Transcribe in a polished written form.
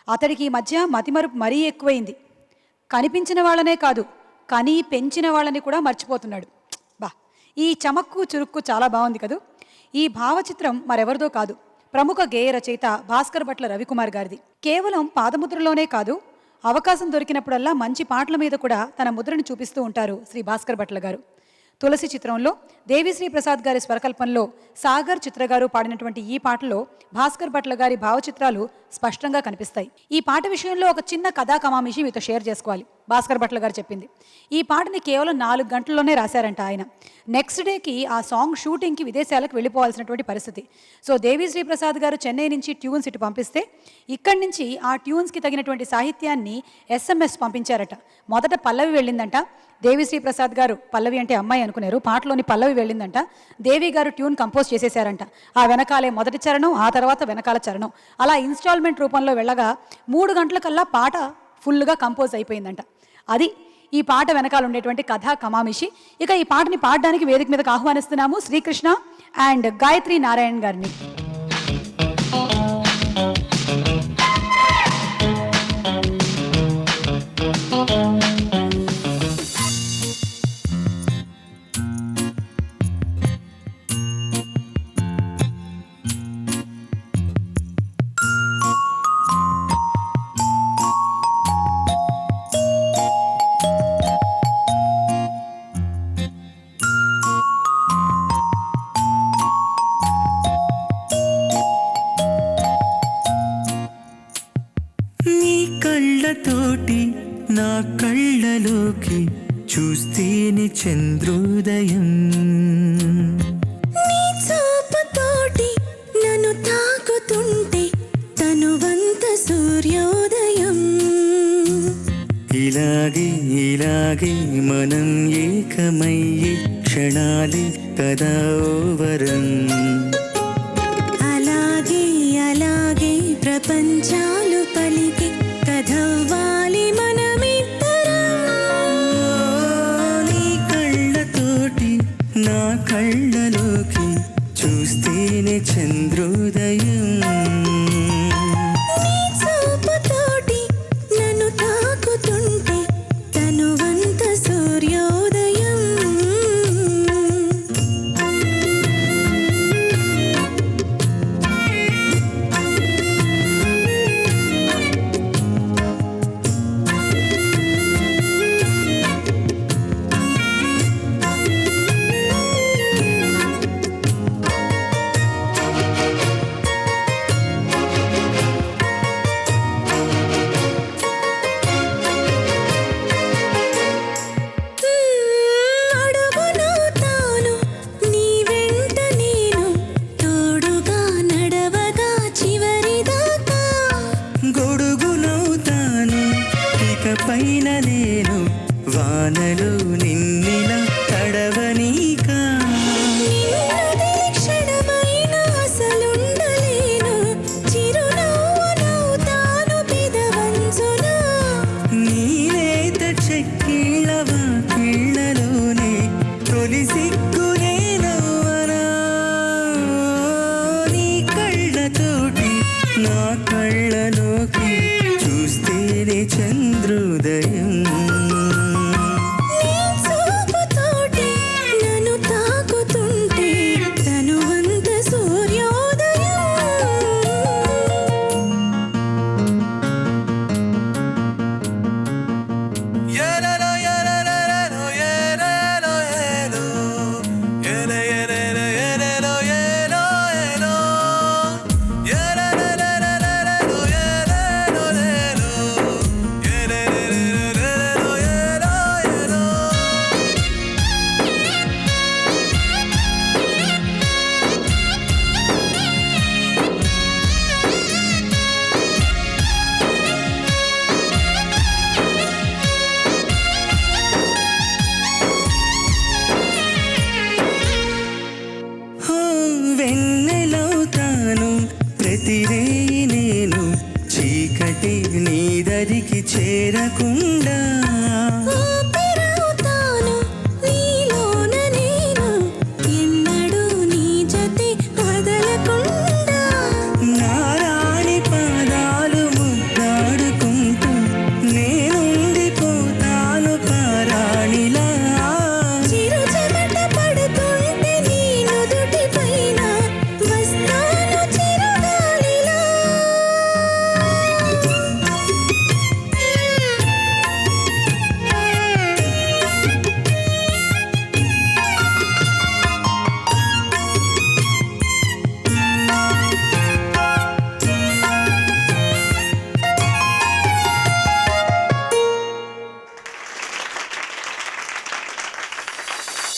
అతడికి ఈ మధ్య మతిమరుపు మరీ ఎక్కువైంది. కనిపించిన వాళ్ళనే కాదు, కనీ పెంచిన వాళ్ళని కూడా మర్చిపోతున్నాడు. బా, ఈ చమక్కు చురుక్కు చాలా బాగుంది కదూ. ఈ భావచిత్రం మరెవరిదో కాదు, ప్రముఖ గేయ రచయిత భాస్కర్ భట్ల రవికుమార్ గారిది. కేవలం పాదముద్రలోనే కాదు, అవకాశం దొరికినప్పుడల్లా మంచి పాటల మీద కూడా తన ముద్రను చూపిస్తూ ఉంటారు శ్రీ భాస్కర్ భట్ల గారు. తులసి చిత్రంలో దేవిశ్రీ ప్రసాద్ గారి స్వరకల్పనలో సాగర్ చిత్రగారు పాడినటువంటి ఈ పాటలో భాస్కర్ భట్ల గారి భావచిత్రాలు స్పష్టంగా కనిపిస్తాయి. ఈ పాట విషయంలో ఒక చిన్న కథా కమామిషి మీతో షేర్ చేసుకోవాలి. భాస్కర్ భట్ల గారు చెప్పింది, ఈ పాటని కేవలం 4 గంటల్లోనే రాశారంట ఆయన. నెక్స్ట్ డేకి ఆ సాంగ్ షూటింగ్కి విదేశాలకు వెళ్ళిపోవాల్సినటువంటి పరిస్థితి. సో దేవిశ్రీ ప్రసాద్ గారు చెన్నై నుంచి ట్యూన్స్ ఇటు పంపిస్తే ఇక్కడి నుంచి ఆ ట్యూన్స్కి తగినటువంటి సాహిత్యాన్ని SMS పంపించారట. మొదట పల్లవి వెళ్ళిందంట. దేవిశ్రీ ప్రసాద్ గారు పల్లవి అంటే అమ్మాయి అనుకున్నారు, పాటలోని పల్లవి వెళ్ళిందంట. దేవి గారు ట్యూన్ కంపోజ్ చేసేసారంట. ఆ వెనకాలే మొదటి చరణం, ఆ తర్వాత వెనకాల చరణం, అలా ఇన్స్టాల్మెంట్ రూపంలో వెళ్ళగా 3 గంటలకల్లా పాట ఫుల్గా కంపోజ్ అయిపోయిందంట. అది ఈ పాట వెనకాల ఉండేటువంటి కథా కమామిషి. ఇక ఈ పాటని పాడడానికి వేదిక మీదకి ఆహ్వానిస్తున్నాము శ్రీకృష్ణ అండ్ గాయత్రి నారాయణ్ గారిని. తోటి నా కళ్ళలోకి చూస్తేనే చంద్రోదయం, నీ చూపుతోటి నన్ను తాకుతుంటే తనువంత సూర్యోదయం. ఇలాగే ఇలాగే మనం ఏకమయ్యే క్షణాలే కదా ఓ వరం. అలాగే అలాగే ప్రపంచాలు పలికి కథవ్వాలి మనమిద్దరం. నీ కళ్ళతోటి నా కళ్ళలోకి చూస్తేనే చంద్రోదయం, నీ చూపుతోటి నన్ను తాకుతుంటే తనువంత సూర్యోదయం. పైన నేను వానలు నిన్నిలా తడవనీకా. క్షణమైన అసలుండలేను, చిరునవ్వు నవ్వుతాను పెదవంచున. నీలేత చెక్కిళ్ళ వాకిళ్ళలోనే తొలి సిగ్గునే నవ్వనా. నీ కళ్ళతోటి నా కళ్ళలోకి చూస్తేనే చంద్రోదయం, నీ చూపుతోటి నన్ను తాకుతుంటే తనువంత సూర్యోదయం. వెన్నెలవుతాను ప్రతిరేయి నేను, చీకటి నీ దరికి చేరకుండా.